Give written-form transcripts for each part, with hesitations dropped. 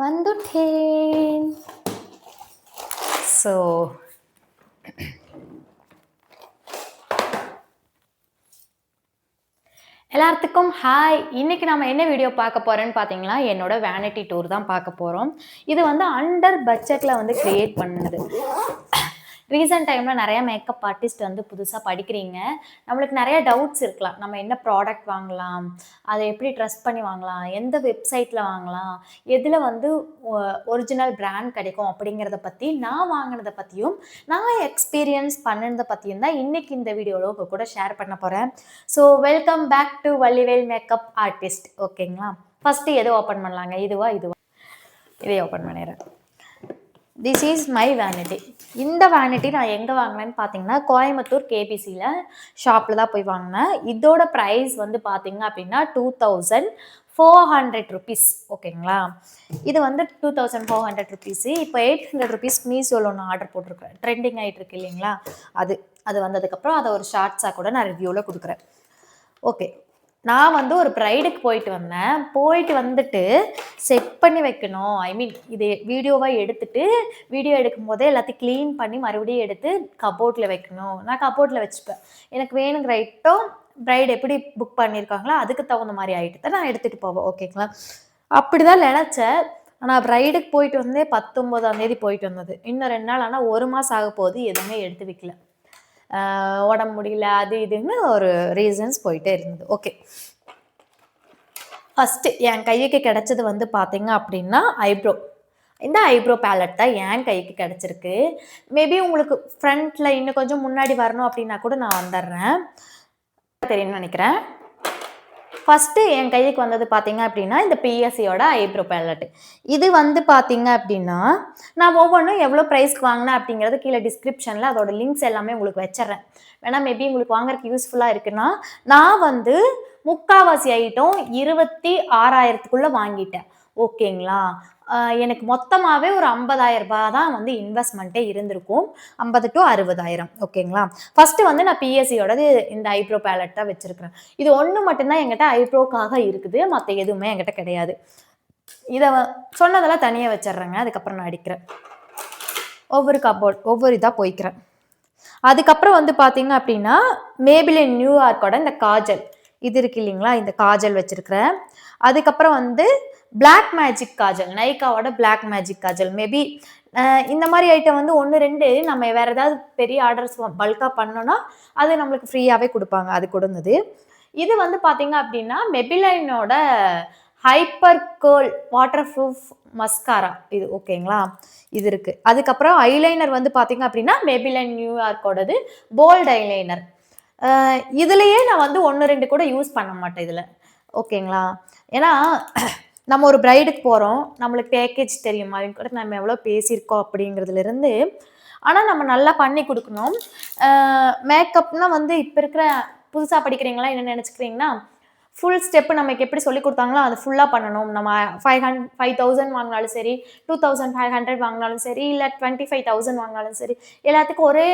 வந்துட்டேன். ஸோ எல்லாத்துக்கும் ஹாய். இன்னைக்கு நம்ம என்ன வீடியோ பார்க்க போறோம்னு பார்த்தீங்கன்னா, என்னோட வேனிட்டி டூர் தான் பார்க்க போறோம். இது வந்து அண்டர் பட்ஜெட்ல வந்து கிரியேட் பண்ணது. ரீசெண்ட் டைம்ல நிறைய மேக்கப் ஆர்டிஸ்ட் வந்து புதுசா படிக்கிறீங்க. நம்மளுக்கு நிறைய டவுட்ஸ் இருக்கலாம். நம்ம என்ன ப்ராடக்ட் வாங்கலாம்? அதை எப்படி ட்ரஸ்ட் பண்ணி வாங்கலாம்? எந்த வெப்சைட்ல வாங்கலாம்? எதுல வந்து ஒரிஜினல் பிராண்ட் கிடைக்கும்? அப்படிங்கிறத பத்தி நான் வாங்கினதை பத்தியும், நான் எக்ஸ்பீரியன்ஸ் பண்ணதை பத்தியும் தான் இன்னைக்கு இந்த வீடியோல உங்க கூட ஷேர் பண்ண போறேன். So welcome back to Vallivel makeup artist. ஓகேங்களா? ஃபர்ஸ்ட் எது ஓப்பன் பண்ணலாங்க? இதுவா? இதே ஓப்பன் பண்ணிடுறேன். This is my vanity. இந்த வேனிட்டி நான் எங்கே வாங்கினேன்னு பார்த்தீங்கன்னா, கோயம்புத்தூர் கேபிசியில் ஷாப்பில் தான் போய் வாங்கினேன். இதோட ப்ரைஸ் வந்து பார்த்தீங்க அப்படின்னா 2400 ருபீஸ். ஓகேங்களா? இது வந்து 2400 ருபீஸு. இப்போ 800 ருபீஸ் மீஷோவில் ஒன்று ஆர்டர் போட்டிருக்கேன். ட்ரெண்டிங் ஆகிட்டு இருக்கு இல்லைங்களா? அது வந்ததுக்கப்புறம் அதை ஒரு ஷார்ட்ஸாக கூட நான் ரிவ்யூவில் கொடுக்குறேன். ஓகே, நான் வந்து ஒரு ப்ரைடுக்கு போயிட்டு வந்தேன். போயிட்டு வந்துட்டு செட் பண்ணி வைக்கணும். இது வீடியோவாக எடுத்துட்டு வீடியோ எடுக்கும் போதே எல்லாத்தையும் க்ளீன் பண்ணி மறுபடியும் எடுத்து கபோர்டில் வைக்கணும். நான் கபோர்டில் வச்சுப்பேன். எனக்கு வேணுங்கிற ஐட்டம் ப்ரைடு எப்படி புக் பண்ணியிருக்காங்களோ அதுக்கு தகுந்த மாதிரி ஐட்டத்தை நான் எடுத்துகிட்டு போவேன். ஓகேங்களா? அப்படி தான் நினச்சேன். ஆனால் ப்ரைடுக்கு போயிட்டு வந்தே 19ஆம் தேதி போயிட்டு வந்தது. இன்னும் 2 நாள். ஆனால் 1 மாதம் ஆக போகுது. எதுவுமே எடுத்து வைக்கல. உடம்பு முடியல, அது இதுன்னு ஒரு ரீசன்ஸ் போயிட்டே இருந்தது. ஓகே, ஃபஸ்ட்டு என் கைக்கு கிடைச்சது வந்து பார்த்தீங்க அப்படின்னா ஐப்ரோ. இந்த ஐப்ரோ பேலட் தான் என் கைக்கு கிடச்சிருக்கு. மேபி உங்களுக்கு ஃப்ரண்ட்டில் இன்னும் கொஞ்சம் முன்னாடி வரணும் அப்படின்னா கூட நான் வந்துடுறேன். தெரியும்னு நினைக்கிறேன். ஃபஸ்ட்டு என் கைக்கு வந்தது பார்த்தீங்க அப்படின்னா இந்த பிஎஸ்சியோட ஐப்ரோ பேலட். இது வந்து பார்த்தீங்க அப்படின்னா நான் ஒவ்வொன்றும் எவ்வளோ ப்ரைஸ்க்கு வாங்கினேன் அப்படிங்கிறது கீழே டிஸ்கிரிப்ஷனில் அதோட லிங்க்ஸ் எல்லாமே உங்களுக்கு வச்சிட்றேன். வேணா மேபி உங்களுக்கு வாங்குறதுக்கு யூஸ்ஃபுல்லாக இருக்குன்னா, நான் வந்து முக்கால்வாசி ஐட்டம் 26,000க்குள்ளே வாங்கிட்டேன். ஓகேங்களா? எனக்கு மொத்தமாகவே ஒரு 50,000 ரூபாய் தான் வந்து இன்வெஸ்ட்மெண்ட்டே இருந்திருக்கும். 50 to 60,000. ஓகேங்களா? ஃபஸ்ட்டு வந்து நான் பிஎஸ்சியோடது இந்த ஐப்ரோ பேலட் தான் வச்சுருக்கிறேன். இது ஒன்று மட்டும்தான் என்கிட்ட ஐப்ரோக்காக இருக்குது. மற்ற எதுவுமே என்கிட்ட கிடையாது. இதை சொன்னதெல்லாம் தனியாக வச்சிட்றேங்க. அதுக்கப்புறம் நான் அடிக்கிறேன். ஒவ்வொரு இதாக போய்க்கிறேன். அதுக்கப்புறம் வந்து பார்த்தீங்க அப்படின்னா மேபிலின் நியூயார்க்கோட இந்த காஜல் இது இருக்கு இல்லைங்களா? இந்த காஜல் வச்சிருக்கிறேன். அதுக்கப்புறம் வந்து பிளாக் மேஜிக் காஜல், நைக்காவோட பிளாக் மேஜிக் காஜல். மேபி இந்த மாதிரி ஐட்டம் வந்து 1, 2 நம்ம வேற ஏதாவது பெரிய ஆர்டர்ஸ் பல்காக பண்ணோன்னா அது நம்மளுக்கு ஃப்ரீயாகவே கொடுப்பாங்க. அது கொடுந்தது. இது வந்து பார்த்தீங்க அப்படின்னா மெபிலைனோட hyper curl waterproof mascara இது. ஓகேங்களா? இது இருக்குது. அதுக்கப்புறம் ஐலைனர் வந்து பார்த்தீங்க அப்படின்னா மேபிலைன் நியூயார்க்கோடது போல்ட் ஐலைனர். இதுலேயே நான் வந்து 1, 2 கூட யூஸ் பண்ண மாட்டேன் இதில். ஓகேங்களா? ஏன்னா நம்ம ஒரு ப்ரைடுக்கு போகிறோம். நம்மளுக்கு பேக்கேஜ் தெரியும். அவங்க கூட நம்ம எவ்வளோ பேசியிருக்கோம் அப்படிங்கிறதுலேருந்து. ஆனால் நம்ம நல்லா பண்ணி கொடுக்கணும். மேக்கப்னால் வந்து இப்போ இருக்கிற புதுசாக படிக்கிறீங்களா என்ன நினச்சிக்கிறீங்கன்னா, ஃபுல் ஸ்டெப்பு நமக்கு எப்படி சொல்லி கொடுத்தாங்களோ அது ஃபுல்லாக பண்ணணும். நம்ம 5,000 வாங்கினாலும் சரி, 2,500 வாங்கினாலும் சரி, இல்லை 25,000 வாங்கினாலும் சரி, எல்லாத்துக்கும் ஒரே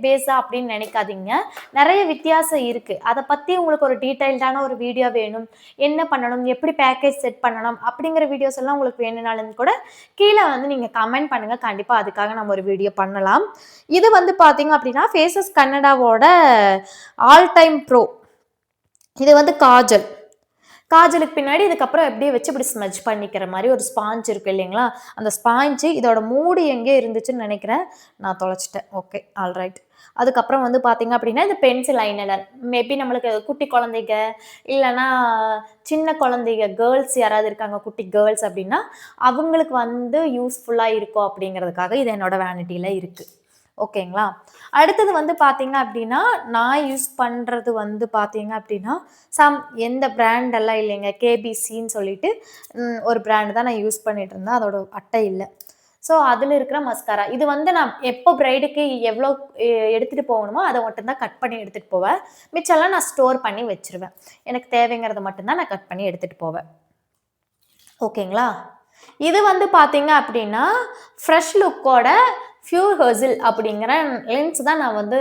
பேஸா அப்படின்னு நினைக்காதீங்க. நிறைய வித்தியாசம் இருக்குது. அதை பற்றி உங்களுக்கு ஒரு டீட்டெயில்டான ஒரு வீடியோ வேணும், என்ன பண்ணணும், எப்படி பேக்கேஜ் செட் பண்ணணும் அப்படிங்கிற வீடியோஸ் எல்லாம் உங்களுக்கு வேணும்னாலும் கூட கீழே வந்து நீங்கள் கமெண்ட் பண்ணுங்கள். கண்டிப்பாக அதுக்காக நம்ம ஒரு வீடியோ பண்ணலாம். இது வந்து பார்த்தீங்க அப்படின்னா ஃபேஸஸ் கன்னடாவோட ஆல் டைம் ப்ரோ. இது வந்து காஜலுக்கு பின்னாடி இதுக்கப்புறம் எப்படியே வச்சு இப்படி ஸ்மஜ் பண்ணிக்கிற மாதிரி ஒரு ஸ்பாஞ்ச் இருக்குது இல்லைங்களா? அந்த ஸ்பாஞ்சு இதோட மூடி எங்கே இருந்துச்சுன்னு நினைக்கிறேன், நான் தொலைச்சிட்டேன். Okay, alright. அதுக்கப்புறம் வந்து பார்த்தீங்க அப்படின்னா இந்த பென்சில் ஐலைனர். மேபி நம்மளுக்கு குட்டி குழந்தைங்க இல்லைன்னா சின்ன குழந்தைங்க கேர்ள்ஸ் யாராவது இருக்காங்க, குட்டி கேர்ள்ஸ் அப்படின்னா அவங்களுக்கு வந்து யூஸ்ஃபுல்லாக இருக்கும் அப்படிங்கிறதுக்காக இது என்னோட வேனிட்டியில் இருக்குது. ஓகேங்களா? அடுத்தது வந்து பார்த்தீங்க அப்படின்னா நான் யூஸ் பண்ணுறது வந்து பார்த்தீங்க அப்படின்னா எந்த பிராண்டெல்லாம் இல்லைங்க, கேபிசின்னு சொல்லிட்டு ஒரு பிராண்டு தான் நான் யூஸ் பண்ணிட்டு இருந்தேன். அதோட அட்டை இல்லை. ஸோ அதில் இருக்கிற மஸ்காரா இது வந்து நான் எப்போ ப்ரைடுக்கு எவ்வளோ எடுத்துகிட்டு போகணுமோ அதை மட்டும்தான் கட் பண்ணி எடுத்துகிட்டு போவேன். மிச்சம்லாம் நான் ஸ்டோர் பண்ணி வச்சுருவேன். எனக்கு தேவைங்கிறத மட்டும்தான் நான் கட் பண்ணி எடுத்துகிட்டு போவேன். ஓகேங்களா? இது வந்து பார்த்தீங்க அப்படின்னா ஃப்ரெஷ் லுக்கோட ஃபியூர் ஹர்சில் அப்படிங்கிற லென்ஸ் தான் நான் வந்து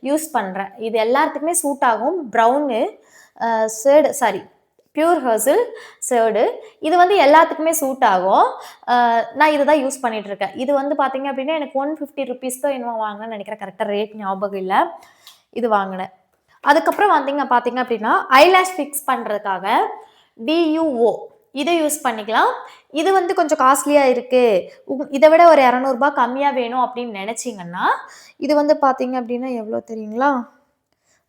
யூஸ் பண்ணுறேன். இது எல்லாத்துக்குமே சூட் ஆகும். Brown pure Harshal shared. இது வந்து எல்லாத்துக்குமே சூட் ஆகும். நான் இதை தான் யூஸ் பண்ணிட்டு இருக்கேன். இது வந்து பார்த்தீங்க அப்படின்னா எனக்கு 150 ருபீஸ் தான் என்னமோ வாங்கினேன்னு நினைக்கிறேன். கரெக்டாக ரேட் ஞாபகம் இல்லை. இது வாங்கினேன். அதுக்கப்புறம் பார்த்தீங்க அப்படின்னா ஐலாஷ் ஃபிக்ஸ் பண்ணுறதுக்காக DUO இதை யூஸ் பண்ணிக்கலாம். இது வந்து கொஞ்சம் காஸ்ட்லியாக இருக்குது, இதை விட ஒரு 200 ரூபாய் கம்மியாக வேணும் அப்படின்னு நினச்சிங்கன்னா இது வந்து பார்த்தீங்க அப்படின்னா எவ்வளோ தெரியுங்களா,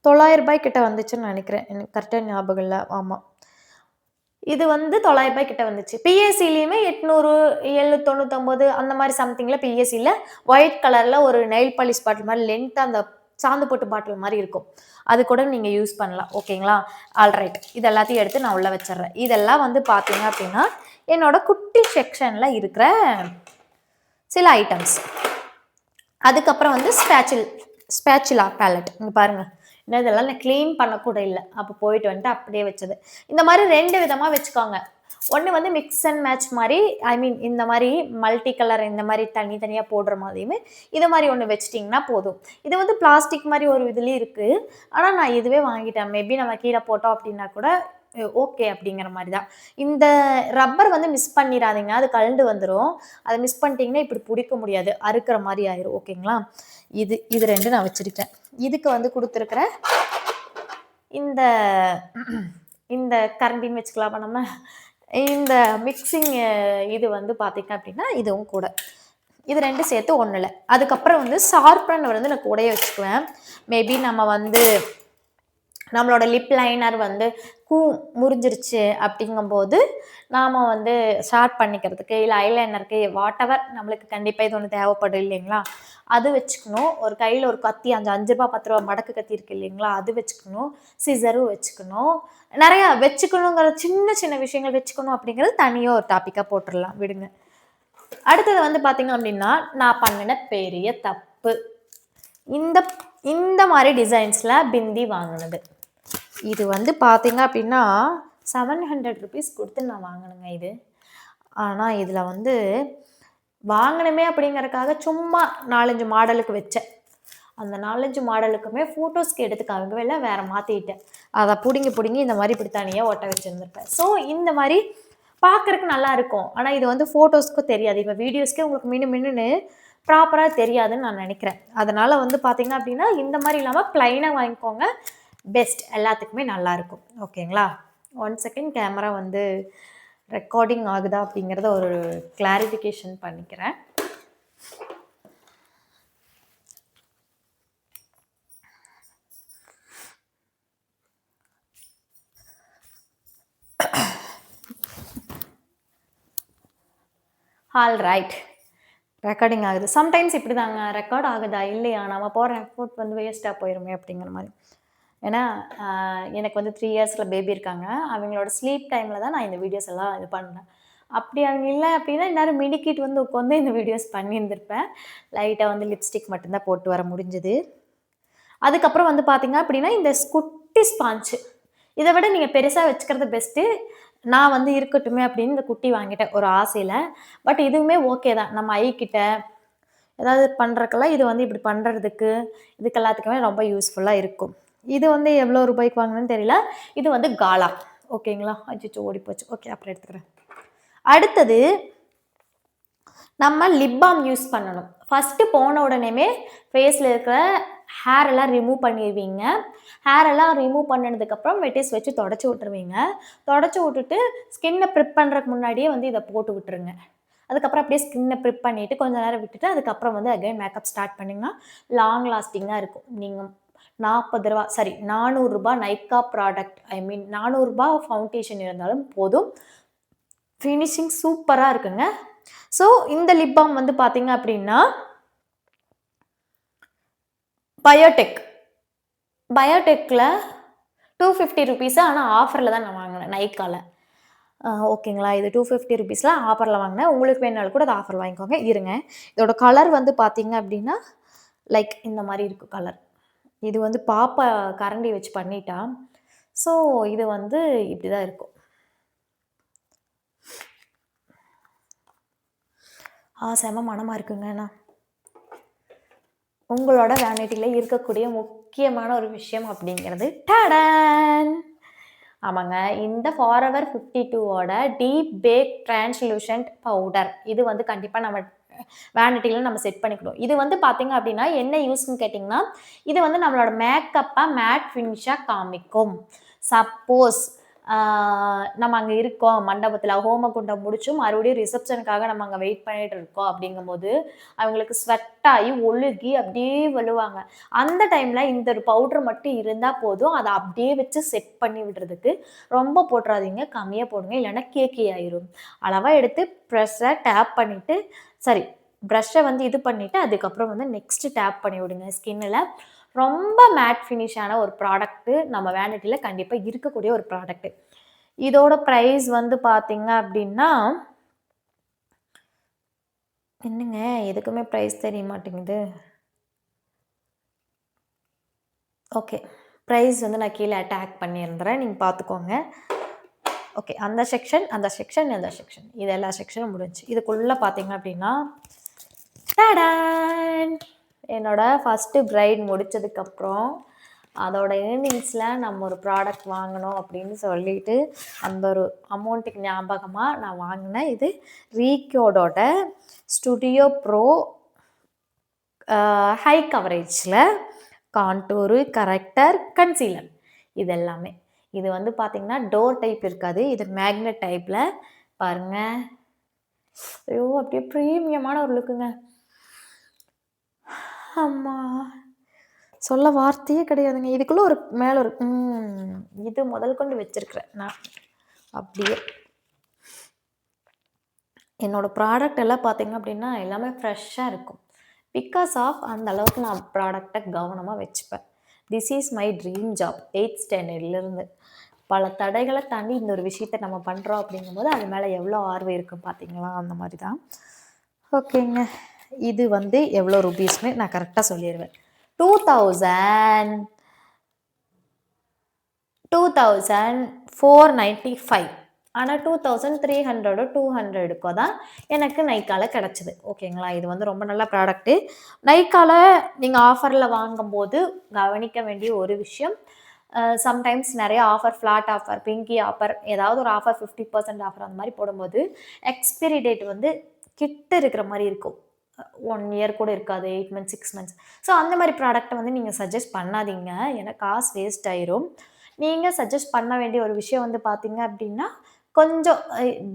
900 ரூபாய் கிட்ட வந்துச்சுன்னு நினைக்கிறேன். எனக்கு கரெக்டாக ஞாபகம் இல்லை. ஆமாம், இது வந்து 900 ரூபாய் கிட்ட வந்துச்சு. பிஎஸ்சிலையுமே 800 799 அந்த மாதிரி சம்திங்கில் பிஎஸ்சியில் ஒயிட் கலரில் ஒரு நெயில் பாலிஷ் பாட்டில் மாதிரி லென்த்தாக அந்த சாந்து போட்டு பாட்டில் மாதிரி இருக்கும். அது கூட நீங்கள் யூஸ் பண்ணலாம். ஓகேங்களா? ஆல்ரைட், இது எல்லாத்தையும் எடுத்து நான் உள்ளே வச்சிட்றேன். இதெல்லாம் வந்து பார்த்தீங்க அப்படின்னா என்னோட குட்டி செக்ஷனில் இருக்கிற சில ஐட்டம்ஸ். அதுக்கப்புறம் வந்து ஸ்பேச்சுலா பேலட். இங்கே பாருங்கள், இன்னும் இதெல்லாம் நான் க்ளீன் பண்ணக்கூட இல்லை, அப்போ போயிட்டு வந்துட்டு அப்படியே வச்சது. இந்த மாதிரி 2 விதமாக வச்சுக்கோங்க. ஒன்று வந்து மிக்ஸ் அண்ட் மேட்ச் மாதிரி, ஐ மீன் இந்த மாதிரி மல்டி கலர் இந்த மாதிரி தனித்தனியாக போடுற மாதிரியுமே இது மாதிரி ஒன்று வச்சிட்டிங்கன்னா போதும். இது வந்து பிளாஸ்டிக் மாதிரி ஒரு இதுலேயும் இருக்குது, ஆனால் நான் இதுவே வாங்கிட்டேன். மேபி நம்ம கீழே போட்டோம் அப்படின்னா கூட ஓகே அப்படிங்கிற மாதிரி தான். இந்த ரப்பர் வந்து மிஸ் பண்ணிடாதீங்க, அது கழண்டு வந்துடும். அதை மிஸ் பண்ணிட்டீங்கன்னா இப்படி பிடிக்க முடியாது, அறுக்கிற மாதிரி ஆயிரும். ஓகேங்களா? இது 2 நான் வச்சுருக்கேன். இதுக்கு வந்து கொடுத்துருக்குற இந்த கரண்டின்னு வச்சுக்கலாமா நம்ம, இந்த மிக்சிங் இது வந்து பார்த்தீங்க அப்படின்னா இதுவும் கூட, இது 2 சேர்த்து ஒன்றும் இல்லை. அதுக்கப்புறம் வந்து ஷார்ப்னர் வந்து நான் கூடயே வச்சுக்குவேன். மேபி நம்ம வந்து நம்மளோட லிப் லைனர் வந்து முறிஞ்சிருச்சு அப்படிங்கும்போது நாம் வந்து ஷார்ப் பண்ணிக்கிறதுக்கு இல்லை ஐலைனருக்கு வாட் எவர் நம்மளுக்கு கண்டிப்பாக இது ஒன்று தேவைப்படும் இல்லைங்களா, அது வச்சுக்கணும். ஒரு கையில் ஒரு கத்தி, அந்த 5 ரூபா 10 ரூபா மடக்கு கத்தி இருக்குது இல்லைங்களா, அது வச்சுக்கணும். சிசரும் வச்சுக்கணும். நிறையா வச்சுக்கணுங்கிற சின்ன சின்ன விஷயங்கள் வச்சுக்கணும் அப்படிங்கிறது தனியாக ஒரு டாப்பிக்காக போட்டுடலாம், விடுங்க. அடுத்தது வந்து பார்த்தீங்க அப்படின்னா நான் பண்ணின பெரிய தப்பு இந்த மாதிரி டிசைன்ஸில் பிந்தி வாங்கினது. இது வந்து பார்த்தீங்க அப்படின்னா 700 ருபீஸ் கொடுத்து நான் வாங்கினேங்க இது. ஆனால் இதில் வந்து வாங்கினமே அப்படிங்கிறதுக்காக சும்மா 4-5 மாடலுக்கு வச்சேன். அந்த 4-5 மாடலுக்குமே ஃபோட்டோஸ்க்கு எடுத்துக்காகவே இல்லை, வேறு மாற்றிட்டேன். அதை பிடுங்கி இந்த மாதிரி இப்படி தனியாக ஒட்ட வச்சுருந்துருப்பேன். ஸோ இந்த மாதிரி பார்க்குறதுக்கு நல்லா இருக்கும், ஆனால் இது வந்து ஃபோட்டோஸ்க்கும் தெரியாது. இப்போ வீடியோஸ்க்கே உங்களுக்கு மின்னு ப்ராப்பராக தெரியாதுன்னு நான் நினைக்கிறேன். அதனால் வந்து பார்த்தீங்க அப்படின்னா இந்த மாதிரி இல்லாமல் ப்ளைனாக வாங்கிக்கோங்க, பெஸ்ட். எல்லாத்துக்குமே நல்லாயிருக்கும். ஓகேங்களா? 1 செகண்ட், கேமரா வந்து ரெக்கார்டிங் ஆகுதா அப்படிங்கிறத ஒரு கிளாரிஃபிகேஷன் பண்ணிக்கிறேன். ஆல் ரைட், ரெக்கார்டிங் ஆகுது. சம்டைம்ஸ் இப்படி தாங்க, ரெக்கார்ட் ஆகுதா இல்லையா, நம்ம போகிற எஃபோர்ட் வந்து வேஸ்ட்டாக போயிருமே அப்படிங்கிற மாதிரி. ஏன்னா எனக்கு வந்து 3 இயர்ஸில் பேபி இருக்காங்க. அவங்களோட ஸ்லீப் டைமில் தான் நான் இந்த வீடியோஸ் எல்லாம் இது பண்ணுறேன். அப்படி அவங்க இல்லை அப்படின்னா எல்லோரும் மினிக்கிட்டு வந்து உட்காந்து இந்த வீடியோஸ் பண்ணியிருந்திருப்பேன். லைட்டாக வந்து லிப்ஸ்டிக் மட்டும்தான் போட்டு வர முடிஞ்சுது. அதுக்கப்புறம் வந்து பார்த்தீங்க அப்படின்னா இந்த குட்டி ஸ்பாஞ்சு, இதை விட நீங்கள் பெருசாக வச்சுக்கிறது பெஸ்ட்டு. நான் வந்து இருக்கட்டுமே அப்படின்னு இந்த குட்டி வாங்கிட்டேன் ஒரு ஆசையில். பட் இதுவுமே ஓகே தான், நம்ம ஐக்கிட்ட ஏதாவது பண்ணுறக்கெல்லாம் இது வந்து இப்படி பண்ணுறதுக்கு இதுக்கு எல்லாத்துக்குமே ரொம்ப யூஸ்ஃபுல்லாக இருக்கும். இது வந்து எவ்வளோ ரூபாய்க்கு வாங்கினேன்னு தெரியல. இது வந்து காலா. ஓகேங்களா? அச்சோ ஓடி போச்சு. ஓகே, அப்புறம் எடுத்துக்கிறேன். அடுத்தது நம்ம லிப் பாம் யூஸ் பண்ணணும். ஃபஸ்ட்டு போன உடனேமே ஃபேஸில் இருக்கிற ஹேர் எல்லாம் ரிமூவ் பண்ணிடுவீங்க. ஹேர் எல்லாம் ரிமூவ் பண்ணினதுக்கப்புறம் வெட்டிஸ் வச்சு தொடச்சி விட்டுருவீங்க. தொடச்சி விட்டுட்டு ஸ்கின்னை ப்ரிப் பண்ணுறதுக்கு முன்னாடியே வந்து இதை போட்டு விட்டுருங்க. அதுக்கப்புறம் அப்படியே ஸ்கின்னை ப்ரிப் பண்ணிவிட்டு கொஞ்சம் நேரம் விட்டுட்டு அதுக்கப்புறம் வந்து அகைன் மேக்கப் ஸ்டார்ட் பண்ணிங்கன்னா லாங் லாஸ்டிங்காக இருக்கும். நீங்கள் 400 ரூபா நைக்கா ப்ராடக்ட், ஐ மீன் 400 ரூபா ஃபவுண்டேஷன் இருந்தாலும் போதும், ஃபினிஷிங் சூப்பராக இருக்குங்க. ஸோ இந்த லிப் பாம் வந்து பார்த்தீங்க அப்படின்னா பயோடெக்கில் 250 ருபீஸு, ஆனால் ஆஃபரில் தான் நான் வாங்கினேன் நைக்காவில். ஓகேங்களா? இது 250 ருபீஸில் ஆஃபரில் வாங்கினேன். உங்களுக்கு வேணாலும் கூட அது ஆஃபர் வாங்கிக்கோங்க. இருங்க, இதோட கலர் வந்து பார்த்தீங்க அப்படின்னா லைக் இந்த மாதிரி இருக்கும் கலர். இது வந்து பாப்பா கரண்டி வச்சு பண்ணிட்டா. ஸோ இது வந்து இப்படி தான் இருக்கும். செம மனமாக இருக்குங்கண்ணா. உங்களோட வேனிட்டியில் இருக்கக்கூடிய முக்கியமான ஒரு விஷயம் அப்படிங்கிறது டடன். ஆமாங்க. இந்த ஃபாரெவர் 52ஓட டீப் பேக் டிரான்ஸ்லூசன்ட் பவுடர். இது வந்து கண்டிப்பா நம்ம வேனிட்டில நம்ம செட் பண்ணிக்கணும். இது வந்து பார்த்தீங்க அப்டின்னா, என்ன யூஸ்ன்னு கேட்டீங்கன்னா, இது வந்து நம்மளோட மேக்கப்ப மேட் ஃபினிஷா காமிக்கும். சப்போஸ் ஆ நம்ம அங்க இருக்கோம் மண்டபத்தில, ஹோமகுண்டம் முடிச்சு மறுபடியும் ரிசப்ஷனுக்காக நம்ம அங்க வெயிட் பண்ணிட்டு இருக்கோம் அப்டிங்கும்போது, அவங்களுக்கு ஸ்வெட் ஆயி, ஒழுகி அப்டியே விழுவாங்க. அந்த டைம்ல இந்த ஒரு பவுடர் மட்டும் இருந்தா போதும். அத அப்டியே வச்சு செட் பண்ணி விடுறதுக்கு. ரொம்ப போட்றாதீங்க. கம்மியா போடுங்க. இல்லன்னா கேக்கி ஆயிரும். அளவா எடுத்து பிரஷ்ஷ டேப் பண்ணிட்டு சாரி பிரஷ்ஷ வந்து இது பண்ணிட்டு, அதுக்கப்புறம் வந்து நெக்ஸ்ட் டேப் பண்ணி விடுங்க ஸ்கின்னுல. ரொம்ப மேட் ஃபினிஷான ஒரு ப்ராடக்ட்டு நம்ம வேனிட்டில கண்டிப்பா இருக்கக்கூடிய ஒரு ப்ராடக்ட்டு. இதோட பிரைஸ் வந்து பார்த்தீங்க அப்டின்னா, என்னங்க எதுக்குமே பிரைஸ் தெரிய மாட்டேங்குது. ஓகே. பிரைஸ் வந்து நான் கீழ டேக் பண்ணியிருந்துறேன். நீங்க பார்த்துக்கோங்க. ஓகே. அந்த செக்ஷன், அந்த செக்ஷன், இந்த செக்ஷன். இது எல்லா செக்ஷனும் முடிஞ்சுச்சு. இதுக்குள்ள பார்த்தீங்க அப்டின்னா, டாடான்! என்னோட ஃபர்ஸ்ட்டு பிரைட் முடிச்சதுக்கப்புறம், அதோட ஏர்னிங்ஸ்ல நம்ம ஒரு ப்ராடக்ட் வாங்கணும் அப்படின்னு சொல்லிட்டு, அந்த ஒரு அமௌண்ட்டுக்கு ஞாபகமா நான் வாங்குனேன். இது ரீகோடோட ஸ்டுடியோ ப்ரோ ஹை கவரேஜ்ல கான்டூரு, கரெக்டர், கன்சீலர் இது எல்லாமே. இது வந்து பார்த்தீங்கன்னா, டோர் டைப் இருக்காது. இது மேக்னெட் டைப்ல பாருங்க. ஐயோ! அப்படியே பிரீமியமான ஒரு லுக்குங்க. அம்மா! சொல்ல வார்த்தையே கிடையாதுங்க. இதுக்குள்ள ஒரு மேல ஒரு இது முதல் கொண்டு வச்சிருக்கிறேன் நான். அப்படியே. என்னோட ப்ராடக்ட் எல்லாம் பார்த்தீங்க அப்படின்னா, எல்லாமே ஃப்ரெஷ்ஷா இருக்கும். பிகாஸ் ஆஃப் அந்த அளவுக்கு நான் ப்ராடக்ட்ட கவனமா வச்சுப்பேன். This is my dream job 8த் ஸ்டாண்டர்ட்லேருந்து. பல தடைகள தாண்டி இந்த ஒரு விஷயத்த நம்ம பண்றோம் அப்படிங்கும்போது, அது மேல எவ்வளோ ஆர்வம் இருக்கும் பார்த்தீங்களா? அந்த மாரி தான். ஓகேங்க. இது வந்து எவ்வளோ ரூபீஸ்ன்னு நான் கரெக்ட்டா சொல்லிருவேன். 2000 2495 ஆனா 2300 200க்கோ தான் எனக்கு நைக்கால கிடைச்சது. ஓகேங்களா? இது வந்து ரொம்ப நல்ல ப்ராடக்ட்டு. நைக்கால நீங்க ஆஃபர்ல வாங்கும்போது கவனிக்க வேண்டிய ஒரு விஷயம், சம்டைம்ஸ் நெறைய offer, flat offer, Pinki offer, ஏதாவது ஒரு ஆஃபர் 50% ஆஃபர் அந்த மாரி போடும்போது, எக்ஸ்பைரி டேட் வந்து கிட்ட இருக்கிற மாரி இருக்கும். 1 இயர் கூட இருக்காது. 8 மந்த்ஸ், 6 மந்த்ஸ். ஸோ அந்த மாரி ப்ராடக்ட்ட வந்து நீங்க சஜெஸ்ட் பண்ணாதீங்க. ஏன்னா காசு வேஸ்ட் ஆயிரும். நீங்க சஜெஸ்ட் பண்ண வேண்டிய ஒரு விஷயம் வந்து பார்த்தீங்க அப்டின்னா, கொஞ்சம்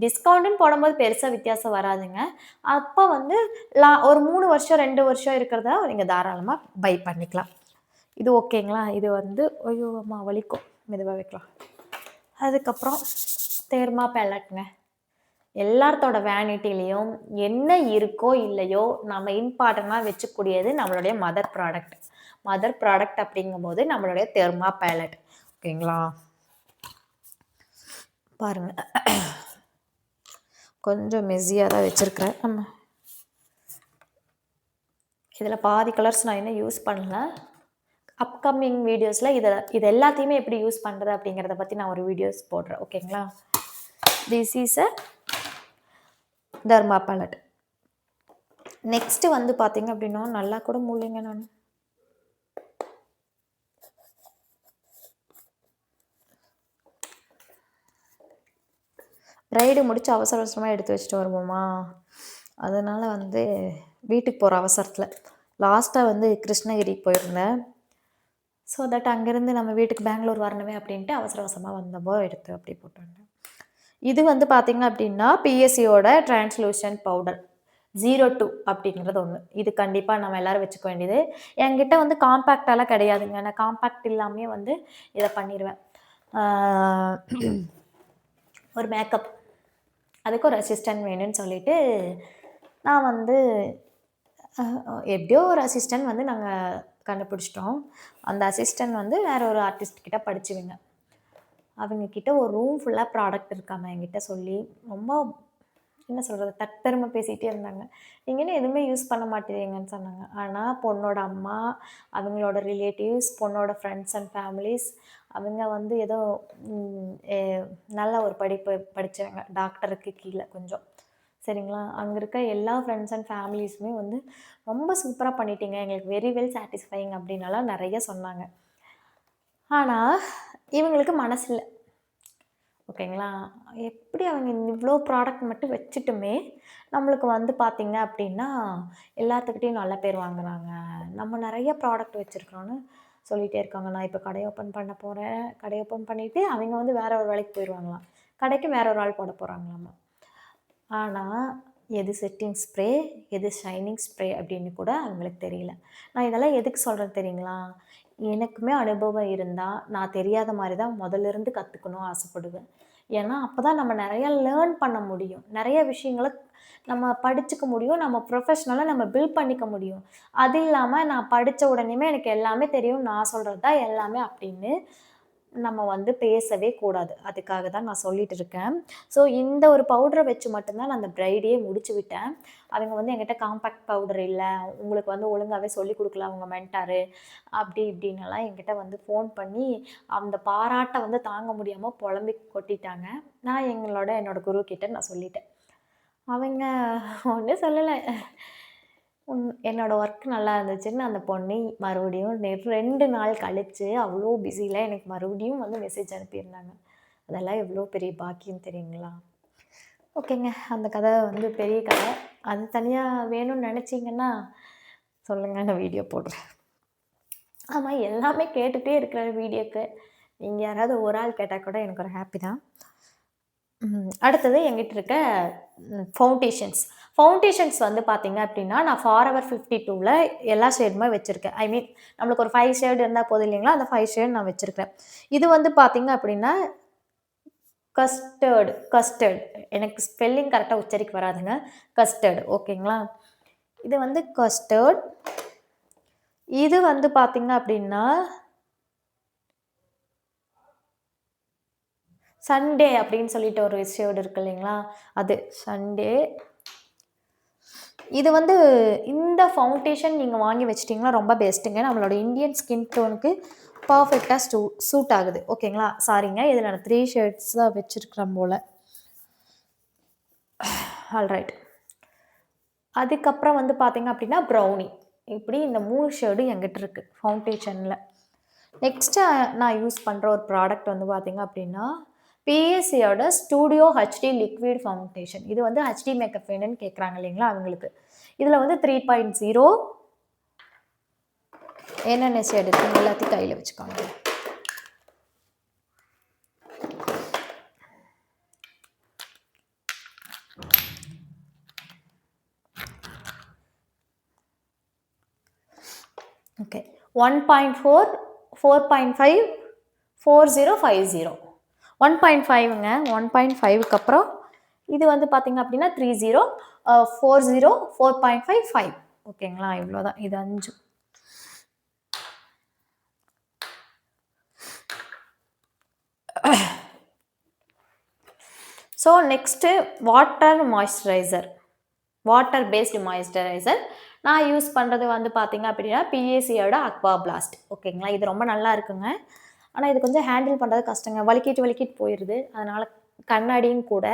டிஸ்கவுண்ட்ன்னு போடும்போது பெருசா வித்தியாசம் வராதுங்க. அப்ப வந்து ஒரு 3 வருஷம், 2 வருஷம் இருக்கிறத நீங்க தாராளமா பை பண்ணிக்கலாம். இது ஓகேங்களா? இது வந்து ஐயோ! அம்மா வலிக்கும். மெதுவா வைக்கலாம். அதுக்கப்புறம் தேர்மா பேலட்ங்க. எல்லாத்தோட வேனிட்டிலயும் என்ன இருக்கோ இல்லையோ, நம்ம இம்பார்ட்டன்ட்டா வச்சுக்கூடியது நம்மளுடைய மதர் ப்ராடக்ட். மதர் ப்ராடக்ட் அப்படிங்கும்போது நம்மளுடைய தெர்மா பேலட். ஓகேங்களா? பாருங்க. கொஞ்சம் மெஸ்ஸியா தான் வச்சிருக்கிறேன். இதில பாதி கலர்ஸ் நான் இன்னும் யூஸ் பண்ணல. அப்கமிங் வீடியோஸ்ல இது எல்லாத்தையுமே எப்படி யூஸ் பண்றது அப்படிங்கிறத பத்தி நான் ஒரு வீடியோஸ் போடுறேன். ஓகேங்களா? This is a derma palette. Next வந்து பார்த்தீங்க அப்படின்னா, நல்லா கூட மூலைங்க நானு. பிரைடு முடிச்சு அவசர அவசரமா எடுத்து வச்சுட்டு வருவோமா, அதனால வந்து வீட்டுக்கு போற அவசரத்தில லாஸ்ட்டா வந்து கிருஷ்ணகிரிக்கு போயிருந்தேன். ஸோ தட் அங்கேருந்து நம்ம வீட்டுக்கு பெங்களூர் வரணுமே அப்படின்ட்டு அவசர அவசரமா வந்தப்போ எடுத்து அப்படி போட்டு வந்தேன். இது வந்து பார்த்தீங்க அப்படின்னா, பிஎஸ்சியோட டிரான்ஸ்லூஷன் பவுடர் 02 அப்படிங்கிறது ஒண்ணு. இது கண்டிப்பா நம்ம எல்லாரும் வச்சுக்க வேண்டியது. என்கிட்ட வந்து காம்பேக்ட்டாலாம் கிடையாதுங்க. நான் காம்பேக்ட் இல்லாமயே வந்து இத பண்ணிருவேன். ஆ ஒரு மேக்கப். அதுக்கு ஒரு அசிஸ்டன்ட் வேணும்னு சொல்லிட்டு, நான் வந்து எப்படியோ ஒரு அசிஸ்டன்ட் வந்து நாங்க கண்டுபிடிச்சிட்டோம். அந்த அசிஸ்டன்ட் வந்து வேற ஒரு ஆர்டிஸ்ட் கிட்ட படிச்சவங்க. அவங்க கிட்ட ஒரு ரூம் ஃபுல்லா ப்ராடக்ட் இருக்காம என்கிட்ட சொல்லி, ரொம்ப என்ன சொல்றது? தற்பெருமை பேசிட்டே இருந்தாங்க. நீங்க என்ன எதுவுமே யூஸ் பண்ண மாட்டேங்கிறீங்கன்னு சொன்னாங்க. ஆனா பொண்ணோட அம்மா, அவங்களோட ரிலேட்டிவ்ஸ், பொண்ணோட ஃப்ரெண்ட்ஸ் அண்ட் ஃபேமிலிஸ் அவங்க வந்து ஏதோ ம் எ நல்ல ஒரு படிப்பு படிச்சவங்க. டாக்டருக்கு கீழ கொஞ்சம். சரிங்களா? அங்க இருக்க எல்லா ஃப்ரெண்ட்ஸ் அண்ட் ஃபேமிலிஸுமே வந்து ரொம்ப சூப்பரா பண்ணிட்டீங்க. எங்களுக்கு வெரி வெல் சாட்டிஸ்ஃபையிங் அப்படின்னலாம் நெறைய சொன்னாங்க. ஆனா, இவங்களுக்கு மனசு இல்ல. ஓகேங்களா? எப்படி அவங்க இவ்ளோ ப்ராடக்ட் மட்டும் வச்சுட்டுமே, நம்மளுக்கு வந்து பார்த்தீங்க அப்படின்னா, எல்லாத்துக்கிட்டயும் நல்ல பேர் வாங்குறாங்க. நம்ம நெறைய ப்ராடக்ட் வச்சிருக்கிறோம்னு சொல்லிட்டே இருக்காங்க. நான் இப்ப கடை ஓப்பன் பண்ண போறேன். கடை ஓப்பன் பண்ணிட்டு அவைங்க வந்து வேற ஒரு வேலைக்கு போயிருவாங்களாம். கடைக்கு வேற ஒரு ஆள் போட போறாங்களாமா. ஆனா, எது செட்டிங் ஸ்ப்ரே, எது ஷைனிங் ஸ்ப்ரே அப்படின்னு கூட அவங்களுக்கு தெரியல. நான் இதெல்லாம் எதுக்கு சொல்றேன் தெரியுங்களா? எனக்குமே அனுபவம் இருந்தா, நான் தெரியாத மாரி தான் மொதல்ல இருந்து கத்துக்கணும் ஆசைப்படுவேன். ஏன்னா, அப்பதான் நம்ம நெறைய லேர்ன் பண்ண முடியும். நெறைய விஷயங்கள நம்ம படிச்சுக்க முடியும். நம்ம ப்ரொஃபஷனலா நம்ம பில்ட் பண்ணிக்க முடியும். அது இல்லாம நான் படிச்ச உடனேயுமே எனக்கு எல்லாமே தெரியும். நான் சொல்றது தான் எல்லாமே அப்படின்னு நம்ம வந்து பேசவே கூடாது. அதுக்காக தான் நான் சொல்லிட்டு இருக்கேன். ஸோ இந்த ஒரு பவுடர வச்சு மட்டும் தான் நான் அந்த பிரைடயே முடிச்சு விட்டேன். அவங்க வந்து என்கிட்ட காம்பேக்ட் பவுடர் இல்ல, உங்களுக்கு வந்து ஒழுங்காவே சொல்லிக் குடுக்கல உங்க மென்டாரு, அப்படி இப்படின்னெல்லாம் என்கிட்ட வந்து ஃபோன் பண்ணி, அந்த பாராட்ட வந்து தாங்க முடியாம பொலம்பி கொட்டிட்டாங்க. நான் என்னோட குரு கிட்ட நான் சொல்லிட்டேன். அவங்க ஒண்ணும் சொல்லல. என்னோட ஒர்க் நல்லா இருந்துச்சுன்னு அந்த பொண்ணு மறுபடியும் 2 நாள் கழிச்சு, அவ்ளோ பிஸில எனக்கு மறுபடியும் வந்து மெசேஜ் அனுப்பியிருந்தாங்க. அதெல்லாம் எவ்ளோ பெரிய பாக்கியம் தெரியுங்களா? ஓகேங்க. அந்த கதை வந்து பெரிய கதை. அது தனியா வேணும்னு நெனச்சீங்கன்னா, சொல்லுங்க நான் வீடியோ போடுறேன். ஆமா, எல்லாமே கேட்டுட்டே இருக்கிற வீடியோக்கு, நீங்க யாராவது ஒரு ஆள் கேட்டா கூட எனக்கு ஒரு ஹேப்பி தான். அடுத்தது என்கிட்ட இருக்க ஃபவுண்டேஷன்ஸ். ஃபவுண்டேஷன்ஸ் வந்து பார்த்தீங்க அப்டின்னா, நான் ஃபாரெவர் 52ல எல்லா ஷேடுமே வச்சிருக்கேன். ஐ மீன் நம்மளுக்கு ஒரு 5 ஷேட் இருந்தா போதும் இல்லைங்களா? அந்த 5 ஷேட் நான் வச்சிருக்கிறேன். இது வந்து பார்த்தீங்க அப்டின்னா, கஸ்டர்ட். எனக்கு ஸ்பெல்லிங் கரெக்ட்டா உச்சரிக்க வராதுங்க. கஸ்டர்ட் ஓகேங்களா? இது வந்து கஸ்டர்ட். இது வந்து பார்த்தீங்க அப்டின்னா, சண்டே அப்டின்னு சொல்லிட்டு ஒரு ஷேட் இருக்கு இல்லைங்களா? அது சண்டே. இது வந்து இந்த ஃபவுண்டேஷன் நீங்க வாங்கி வச்சுட்டீங்கன்னா ரொம்ப பெஸ்ட்டுங்க. நம்மளோட இந்தியன் ஸ்கின் டோனுக்கு பெர்ஃபெக்ட்டா சூட் ஆகுது. ஓகேங்களா? சாரிங்க. இதில நான் 3 ஷேட்ஸ் தான் வச்சிருக்கிறேன் போல. ஆல்ரைட். அதுக்கப்புறம் வந்து பார்த்தீங்க அப்டின்னா, ப்ரௌனி. இப்படி இந்த 3 ஷேடும் என்கிட்ட இருக்கு ஃபவுண்டேஷன்ல. நெக்ஸ்ட்டு நான் யூஸ் பண்ற ஒரு ப்ராடக்ட் வந்து பார்த்தீங்க அப்டின்னா, பிஎஸ்சியோட ஸ்டூடியோ ஹெச்டி லிக்விட் ஃபவுண்டேஷன். இது வந்து ஹெச்டி மேக்கப் வேணும்னு கேட்குறாங்க இல்லைங்களா? அவங்களுக்கு. இதில வந்து 3.0 என்னென்ன ஷேட் இருக்குன்னு எல்லாத்தையும் கையில வச்சுக்கோங்க. ஓகே. 1.4, 4.5, 4050. 1.5ங்க. 1.5க்கு அப்புறம் இது வந்து பார்த்தீங்க அப்படின்னா 30, 40, 4.5, 5 ஓகேங்களா? இவ்வளோதான். இது 5. So next water based moisturiser. நான் யூஸ் பண்ணுறது வந்து பார்த்தீங்க அப்படின்னா, பிஏசியோட அக்வா பிளாஸ்ட் ஓகேங்களா? இது ரொம்ப நல்லா இருக்குங்க. ஆனா இது கொஞ்சம் ஹேண்டில் பண்ணுறது கஷ்டங்க. வழுக்கிட்டு போயிருது. அதனால கண்ணாடியும் கூட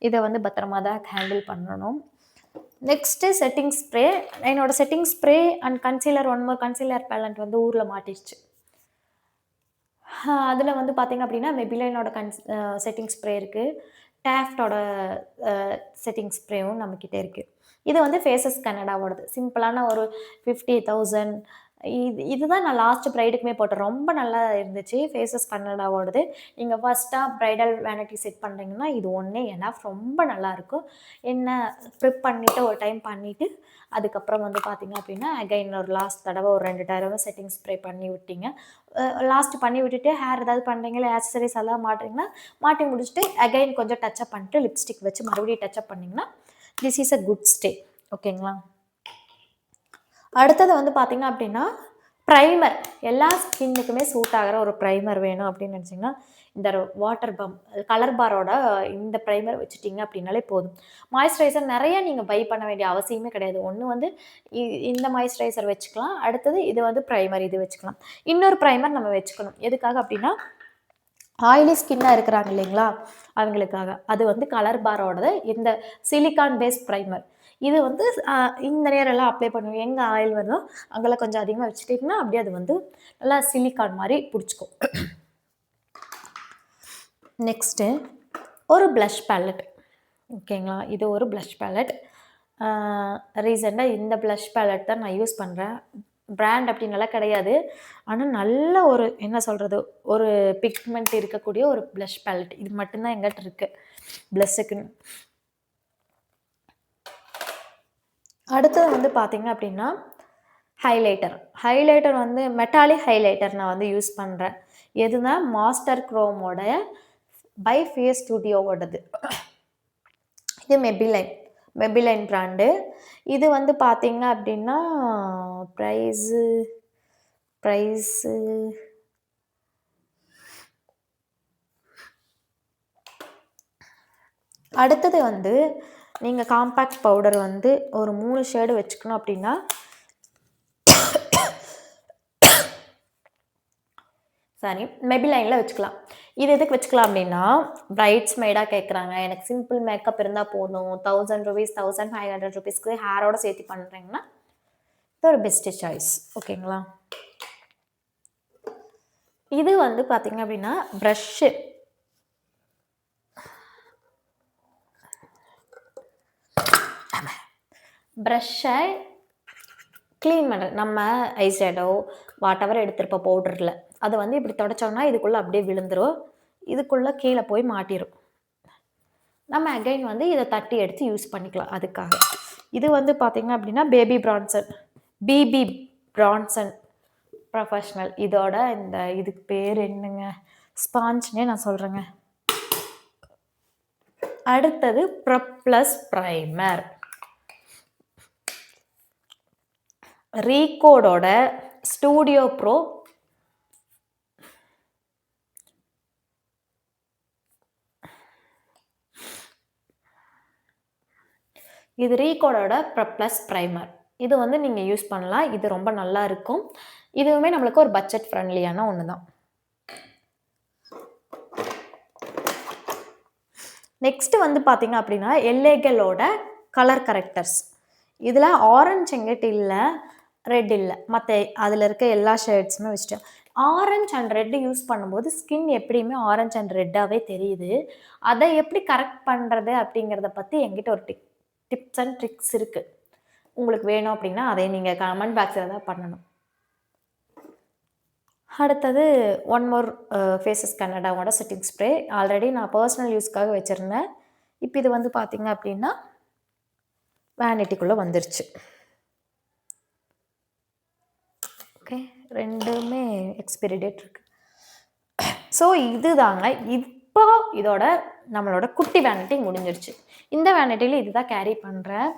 இத வந்து பத்திரமா தான் ஹேண்டில் பண்ணணும். Next setting spray. என்னோட setting spray and concealer one more concealer palette வந்து ஊர்ல மாட்டிருச்சு. அதில வந்து பார்த்தீங்க அப்படின்னா, மெபிலைனோட செட்டிங் ஸ்ப்ரே இருக்கு. டாஃப்ட்டோட அ செட்டிங் ஸ்ப்ரேவும் நம்மகிட்ட இருக்கு. இது வந்து ஃபேஸஸ் கனடாவோடது. சிம்பிளான ஒரு 50,000 இதுதான் நான் லாஸ்ட் பிரைடுக்குமே போட்டேன். ரொம்ப நல்லா இருந்துச்சு. ஃபேஸஸ் கனடாவோடது. நீங்க ஃபர்ஸ்ட்டா பிரைடல் வேனிட்டி செட் பண்றீங்கன்னா, இது ஒண்ணே எனஃப் ரொம்ப நல்லாயிருக்கும். என்ன ப்ரிப் பண்ணிட்டு ஒரு டைம் பண்ணிட்டு, அதுக்கப்புறம் வந்து பார்த்தீங்க அப்படின்னா, அகைன் ஒரு லாஸ்ட் தடவ ஒரு 2 தடவ செட்டிங் ஸ்ப்ரே பண்ணி விட்டீங்க. லாஸ்ட் பண்ணி விட்டுட்டு ஹேர் ஏதாவது பண்றீங்க, இல்ல ஆக்சஸரீஸ் எல்லாம் மாட்டுறீங்கன்னா, மாட்டி முடிச்சுட்டு அகைன் கொஞ்சம் டச்சப் பண்ணிட்டு லிப்ஸ்டிக் வச்சு மறுபடியும் டச்சப் பண்ணீங்கன்னா, this is a good stay. ஓகேங்களா? அடுத்தது வந்து பார்த்தீங்க அப்படின்னா, பிரைமர். எல்லா ஸ்கின்னுக்குமே சூட் ஆகுற ஒரு பிரைமர் வேணும் அப்படின்னு நினச்சிங்கன்னா, இந்த வாட்டர் பம்ப் கலர் பாரோட இந்த பிரைமர் வச்சுட்டீங்க அப்படின்னாலே போதும். மாய்ஸ்சரைசர் நெறைய நீங்க பை பண்ண வேண்டிய அவசியமே கிடையாது. ஒண்ணு வந்து இந்த மாய்ஸ்சரைசர் வச்சுக்கலாம். அடுத்தது இது வந்து பிரைமர் இது வச்சுக்கலாம். இன்னொரு பிரைமர் நம்ம வச்சுக்கணும். எதுக்காக அப்படின்னா, ஆயிலி ஸ்கின்னா இருக்கிறாங்க இல்லைங்களா? அவங்களுக்காக. அது வந்து கலர் பாரோடது இந்த சிலிக்கான் பேஸ்ட் பிரைமர். இது வந்து இந்த நேரம்லாம் அப்ளை பண்ணுவோம். எங்க ஆயில் வருதோ அங்கெல்லாம் கொஞ்சம் அதிகமா வச்சுட்டீங்கன்னா, அப்படியே அது வந்து நல்லா சிலிக்கான் மாரி புடிச்சுக்கும். நெக்ஸ்ட்டு ஒரு ப்ளஷ் பேலட். ஓகேங்களா? இது ஒரு ப்ளஷ் பேலட். ரீசெண்டாக இந்த ப்ளஷ் பேலட் தான் நான் யூஸ் பண்ணுறேன். பிராண்ட் அப்படின்னலாம் கிடையாது. ஆனா நல்ல ஒரு என்ன சொல்றது? ஒரு பிக்மெண்ட் இருக்கக்கூடிய ஒரு ப்ளஷ் பேலட். இது மட்டும் தான் என்கிட்ட இருக்கு. ப்ளஷ்ஷுக்குன்னு. அடுத்தது வந்து பார்த்தீங்க அப்படின்னா, ஹைலைட்டர். ஹைலைட்டர் வந்து மெட்டாலிக் ஹைலைட்டர் நான் வந்து யூஸ் பண்றேன். எதுனா மாஸ்டர் குரோமோட பை ஃபேஸ் ஸ்டுடியோவோடது. இது மெபிலைன் பிராண்டு. இது வந்து பார்த்தீங்க அப்படின்னா, பிரைஸு பிரைஸு அடுத்தது வந்து நீங்க காம்பேக்ட் பவுடர் வந்து ஒரு 3 ஷேடு வச்சுக்கணும் அப்படின்னா, சாரி மெபிலைன்ல வச்சுக்கலாம். இது எதுக்கு வச்சுக்கலாம் அப்படின்னா, பிரைட்ஸ் மெய்டா கேட்குறாங்க. எனக்கு சிம்பிள் மேக்கப் இருந்தா போதும். ₹1000 ₹1500க்கு ஹேரோட சேர்த்து பண்றீங்கன்னா, இது ஒரு பெஸ்ட் சாய்ஸ். ஓகேங்களா? இது வந்து பார்த்தீங்க அப்படின்னா, ப்ரஷ்ஷு. ப்ரஷ்ஷை க்ளீன் பண்ணுறது. நம்ம ஐ ஷேடோ வாட்டெவர் எடுத்திருப்போம் பவுடரில். அதை வந்து இப்படி தொடச்சோம்னா இதுக்குள்ளே அப்படியே விழுந்துரும். இதுக்குள்ளே கீழே போய் மாட்டிரும். நம்ம அகைன் வந்து இதை தட்டி எடுத்து யூஸ் பண்ணிக்கலாம் அதுக்காக. இது வந்து பார்த்தீங்க அப்படின்னா பிபி பிரான்சன் ப்ரொஃபஷ்னல். இதோட இந்த இதுக்கு பேர் என்னங்க? ஸ்பாஞ்ச்னே நான் சொல்கிறேங்க. அடுத்தது ப்ளஸ் ப்ரைமர். ரீகோடோட ஸ்டூடியோ ப்ரோ இது ரீகோடோட ப்ளஸ் ப்ரைமர். இது வந்து நீங்கள் யூஸ் பண்ணலாம். இது ரொம்ப நல்லா இருக்கும். இதுவுமே நம்மளுக்கு ஒரு பட்ஜெட் ஃப்ரெண்ட்லியான ஒன்று தான். நெக்ஸ்ட் வந்து பார்த்தீங்க அப்படின்னா, எல்லேகலோட கலர் கரெக்டர்ஸ். இதில் ஆரஞ்சு எங்கிட்ட இல்லை, ரெட் இல்லை. மற்ற அதில் இருக்க எல்லா ஷேட்ஸுமே வச்சுட்டேன். ஆரஞ்ச் அண்ட் ரெட் யூஸ் பண்ணும்போது ஸ்கின் எப்படியுமே ஆரஞ்ச் அண்ட் ரெட்டாகவே தெரியுது. அதை எப்படி கரெக்ட் பண்ணுறது அப்படிங்கிறத பற்றி என்கிட்ட ஒரு டிப்ஸ் அண்ட் ட்ரிக்ஸ் இருக்குது. உங்களுக்கு வேணும் அப்படின்னா அதை நீங்கள் கமெண்ட் பாக்ஸில் தான் பண்ணணும். அடுத்தது ஒன் மோர் ஃபேஸஸ் கன்னடாவோட செட்டிங் ஸ்ப்ரே. ஆல்ரெடி நான் பர்சனல் யூஸ்க்காக வச்சுருந்தேன். இப்போ இது வந்து பார்த்தீங்க அப்படின்னா வேனிட்டிக்குள்ளே வந்துருச்சு. ஓகே, ரெண்டுமே எக்ஸ்பைரி டேட் இருக்கு. ஸோ இது தாங்க. இப்போ இதோட நம்மளோட குட்டி வேனிட்டி முடிஞ்சிருச்சு. இந்த வேனிட்டியில் இதுதான் கேரி பண்ணுறேன்.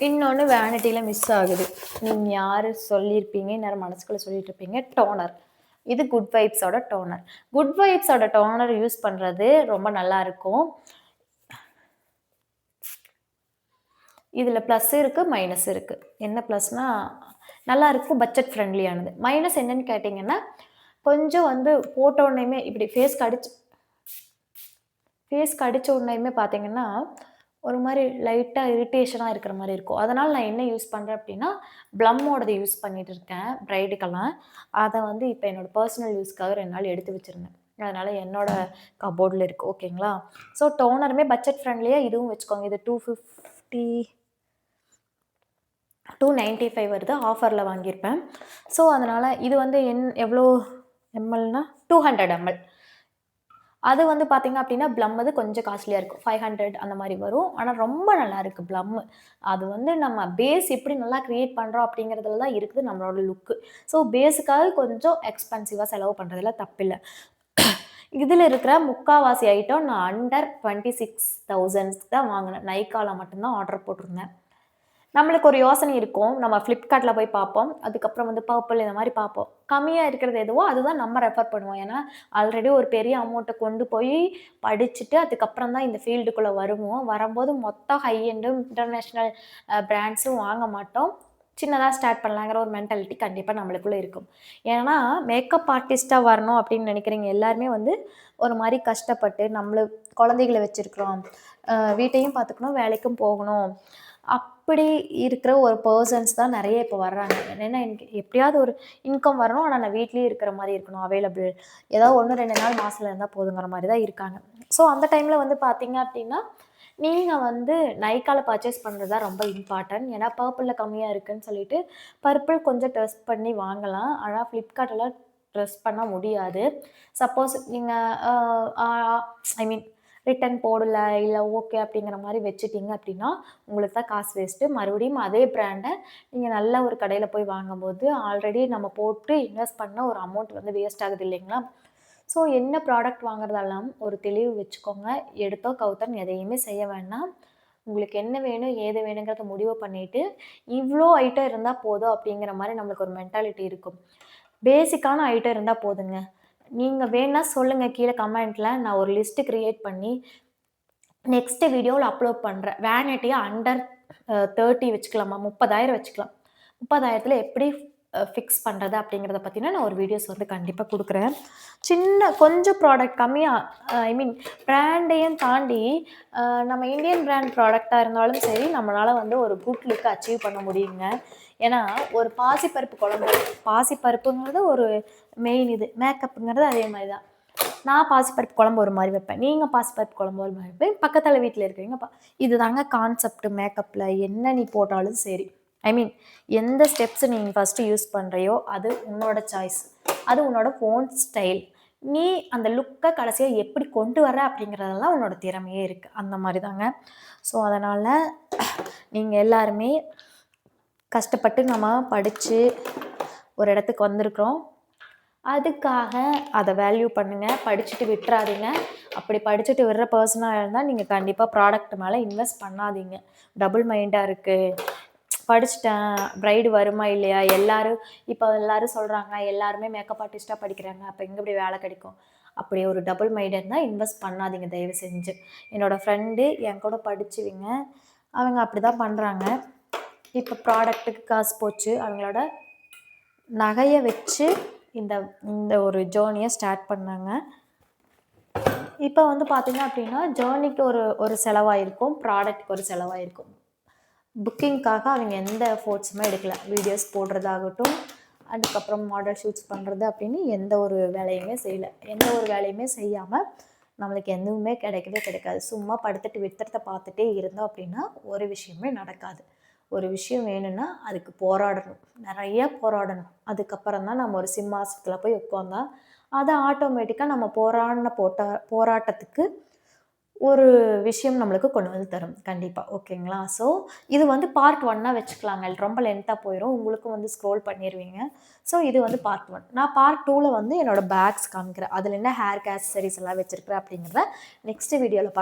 இன்னொன்று வேனிட்டியில் மிஸ் ஆகுது. நீங்கள் யார் சொல்லியிருப்பீங்க, நேரம் மனசுக்குள்ளே சொல்லிட்டு இருப்பீங்க, டோனர். இது குட் வைப்ஸோட டோனர். குட் வைப்ஸோட டோனர் யூஸ் பண்ணுறது ரொம்ப நல்லா இருக்கும். இதில் ப்ளஸ் இருக்குது, மைனஸ் இருக்குது. என்ன ப்ளஸ்னா நல்லா இருக்கும், பட்ஜெட் ஃப்ரெண்ட்லியானது. மைனஸ் என்னன்னு கேட்டிங்கன்னா, கொஞ்சம் வந்து போட்ட உடனேயுமே இப்படி ஃபேஸ்க்கு அடித்த உடனேயுமே பார்த்தீங்கன்னா ஒரு மாதிரி லைட்டாக இரிட்டேஷனாக இருக்கிற மாதிரி இருக்கும். அதனால் நான் என்ன யூஸ் பண்ணுறேன் அப்படின்னா, ப்ளம்மோடது யூஸ் பண்ணிட்டு இருக்கேன் பிரைடுக்கெல்லாம். அதை வந்து இப்போ என்னோடய பர்சனல் யூஸ்க்காக 2 நாள் எடுத்து வச்சுருந்தேன். அதனால் என்னோட கபோர்டில் இருக்குது. ஓகேங்களா? ஸோ டோனருமே பட்ஜெட் ஃப்ரெண்ட்லியாக இதுவும் வச்சுக்கோங்க. இது 295 வருது. ஆஃபரில் வாங்கியிருப்பேன். ஸோ அதனால் இது வந்து எவ்வளோ எம்எல்னா 200 ml. அது வந்து பார்த்தீங்க அப்படின்னா ப்ளம் வந்து கொஞ்சம் காஸ்ட்லியாக இருக்கும். 500 அந்த மாதிரி வரும். ஆனால் ரொம்ப நல்லா இருக்குது ப்ளம்மு. அது வந்து நம்ம பேஸ் எப்படி நல்லா க்ரியேட் பண்ணுறோம் அப்படிங்கிறதுல தான் இருக்குது நம்மளோட லுக்கு. ஸோ பேஸுக்காக கொஞ்சம் எக்ஸ்பென்சிவாக செலவு பண்ணுறதுல தப்பில்லை. இதில் இருக்கிற முக்கால்வாசி ஐட்டம் நான் அண்டர் 26,000 தான் வாங்கினேன். நைக்காவில் மட்டும்தான் ஆர்டர் போட்டிருந்தேன். நம்மளுக்கு ஒரு யோசனை இருக்கும். நம்ம ஃப்ளிப்கார்ட்டில் போய் பார்ப்போம். அதுக்கப்புறம் வந்து பர்பிள் இந்த மாதிரி பார்ப்போம். கம்மியாக இருக்கிறது எதுவோ அதுதான் நம்ம ரெஃபர் பண்ணுவோம். ஏன்னா ஆல்ரெடி ஒரு பெரிய அமௌண்ட்டை கொண்டு போய் படிச்சுட்டு அதுக்கப்புறம் தான் இந்த ஃபீல்டுக்குள்ளே வருவோம். வரும்போது மொத்த ஹை எண்டும் இன்டர்நேஷ்னல் பிராண்ட்ஸும் வாங்க மாட்டோம். சின்னதாக ஸ்டார்ட் பண்ணலாங்கிற ஒரு மென்டாலிட்டி கண்டிப்பாக நம்மளுக்குள்ளே இருக்கும். ஏன்னா மேக்கப் ஆர்டிஸ்ட்டாக வரணும் அப்படின்னு நினைக்கிறீங்க எல்லாருமே வந்து ஒரு மாதிரி கஷ்டப்பட்டு குழந்தைகளை வச்சுருக்குறோம், வீட்டையும் பார்த்துக்கணும், வேலைக்கும் போகணும், அப்படி இருக்கிற ஒரு பர்சன்ஸ் தான் நிறைய இப்போ வர்றாங்க. என்னென்னா எனக்கு எப்படியாவது ஒரு இன்கம் வரணும், ஆனால் நான் வீட்லேயே இருக்கிற மாதிரி இருக்கணும், அவைலபிள் ஏதாவது 1-2 நாள் மாதத்தில் இருந்தால் போதுங்கிற மாதிரி தான் இருக்காங்க. ஸோ அந்த டைமில் வந்து பார்த்தீங்க அப்படின்னா நீங்கள் வந்து நைக்கால பர்ச்சேஸ் பண்ணுறது தான் ரொம்ப இம்பார்ட்டன்ட். ஏன்னா பர்பிளில் கம்மியாக இருக்குதுன்னு சொல்லிட்டு பர்பிள் கொஞ்சம் ட்ரெஸ்ட் பண்ணி வாங்கலாம். ஆனால் ஃப்ளிப்கார்ட்டில் ட்ரெஸ் பண்ண முடியாது. சப்போஸ் நீங்கள் ஐ மீன் ரிட்டன் போடல, இல்லை ஓகே அப்படிங்கிற மாதிரி வச்சுட்டிங்க அப்படின்னா உங்களுக்கு தான் காசு வேஸ்ட்டு. மறுபடியும் அதே பிராண்டை நீங்கள் நல்ல ஒரு கடையில் போய் வாங்கும்போது ஆல்ரெடி நம்ம போட்டு இன்வெஸ்ட் பண்ண ஒரு அமௌண்ட் வந்து வேஸ்ட் ஆகுது இல்லைங்களா? ஸோ என்ன ப்ராடக்ட் வாங்குறதெல்லாம் ஒரு தெளிவு வச்சுக்கோங்க. எடுத்தோ கவுத்தோன்னு எதையுமே செய்ய வேண்டாம். உங்களுக்கு என்ன வேணும், ஏது வேணுங்கிறத முடிவு பண்ணிவிட்டு இவ்வளோ ஐட்டம் இருந்தால் போதும் அப்படிங்கிற மாதிரி நம்மளுக்கு ஒரு மென்டாலிட்டி இருக்கும். பேசிக்கான ஐட்டம் இருந்தால் போதுங்க. நீங்கள் வேணா சொல்லுங்கள் கீழே கமெண்ட்டில், நான் ஒரு லிஸ்ட்டு க்ரியேட் பண்ணி நெக்ஸ்ட் வீடியோவில் அப்லோட் பண்ணுறேன். வேனிட்டியை அண்டர் 30 வச்சுக்கலாமா, 30,000 வச்சுக்கலாம். 30,000த்தில் எப்படி ஃபிக்ஸ் பண்ணுறது அப்படிங்கிறத பற்றினா நான் ஒரு வீடியோஸ் வந்து கண்டிப்பாக கொடுக்குறேன். கொஞ்சம் ப்ராடக்ட் கம்மியாக ஐ மீன் பிராண்டையும் தாண்டி நம்ம இந்தியன் பிராண்ட் ப்ராடக்டாக இருந்தாலும் சரி நம்மளால் வந்து ஒரு குட் லுக் அச்சீவ் பண்ண முடியுங்க. ஏன்னா ஒரு பாசிப்பருப்பு குழம்பு, பாசிப்பருப்புங்கிறது ஒரு மெயின் இது, மேக்கப்புங்கிறது அதே மாதிரி தான். நான் பாசிப்பருப்பு குழம்பு ஒரு மாதிரி வைப்பேன், நீங்கள் பாசிப்பருப்பு குழம்பு ஒரு மாதிரி வைப்பேன், பக்கத்தில் வீட்டில் இருக்கிறீங்க. இது தாங்க கான்செப்ட். மேக்கப்பில் என்ன நீ போட்டாலும் சரி, ஐ மீன் எந்த ஸ்டெப்ஸ் நீங்கள் ஃபஸ்ட்டு யூஸ் பண்ணுறியோ அது உன்னோட சாய்ஸ், அது உன்னோட ஓன் ஸ்டைல். நீ அந்த லுக்கை கடைசியாக எப்படி கொண்டு வர அப்படிங்கிறதெல்லாம் உன்னோட திறமையே இருக்குது. அந்த மாதிரி தாங்க. ஸோ அதனால் நீங்கள் எல்லாருமே கஷ்டப்பட்டு நம்ம படித்து ஒரு இடத்துக்கு வந்திருக்கிறோம். அதுக்காக அதை வேல்யூ பண்ணுங்கள், படிச்சுட்டு விட்டுறாதீங்க. அப்படி படிச்சுட்டு விடுற பர்சனாக இருந்தால் நீங்கள் கண்டிப்பாக ப்ராடக்ட் மேலே இன்வெஸ்ட் பண்ணாதீங்க. டபுள் மைண்டாக இருக்குது, படிச்சுட்டேன் ப்ரைடு வருமா இல்லையா, இப்போ எல்லாரும் சொல்கிறாங்க எல்லாருமே மேக்கப் ஆர்டிஸ்ட்டாக படிக்கிறாங்க, அப்போ எங்கே இப்படி வேலை கிடைக்கும், அப்படி ஒரு டபுள் மைண்டாக இருந்தால் இன்வெஸ்ட் பண்ணாதீங்க தயவு செஞ்சு. என்னோடய ஃப்ரெண்டு என் கூட படிச்சுவிங்க, அவங்க அப்படி தான் பண்ணுறாங்க. இப்போ ப்ராடக்ட்டுக்கு காசு போச்சு, அவங்களோட நகையை வச்சு இந்த ஒரு ஜேர்னியை ஸ்டார்ட் பண்ணாங்க. இப்போ வந்து பார்த்திங்க அப்படின்னா ஜேர்னிக்கு ஒரு செலவாயிருக்கும், ப்ராடக்ட்டுக்கு ஒரு செலவாயிருக்கும். புக்கிங்க்காக அவங்க எந்த எஃபோர்ட்ஸுமே எடுக்கல. வீடியோஸ் போடுறதாகட்டும், அதுக்கப்புறம் மாடல் ஷூட்ஸ் பண்ணுறது அப்படின்னு எந்த ஒரு வேலையுமே செய்யலை. எந்த ஒரு வேலையுமே செய்யாமல் நம்மளுக்கு எதுவுமே கிடைக்காது. சும்மா படுத்துட்டு வித்திரத்தை பார்த்துட்டே இருந்தோம் அப்படின்னா ஒரு விஷயமே நடக்காது. ஒரு விஷயம் வேணும்னா அதுக்கு போராடணும், நிறைய போராடணும். அதுக்கப்புறம் தான் நம்ம ஒரு சிம்மாசனத்தில் போய் உட்காந்தா அதை ஆட்டோமேட்டிக்காக நம்ம போராட்டத்துக்கு ஒரு விஷயம் நம்மளுக்கு கொண்டு வந்து தரும் கண்டிப்பாக. ஓகேங்களா? ஸோ இது வந்து பார்ட் 1ஆக வச்சுக்கலாங்க. ரொம்ப லென்த்தாக போயிடும், உங்களுக்கும் வந்து ஸ்க்ரோல் பண்ணிடுவீங்க. ஸோ இது வந்து பார்ட் 1. நான் பார்ட் 2ல் வந்து என்னோடய பேக்ஸ் காமிக்கிறேன், அதில் என்ன ஹேர் ஆக்சசரிஸ் எல்லாம் வச்சுருக்கிறேன் அப்படிங்கிறத நெக்ஸ்ட் வீடியோவில் பார்க்க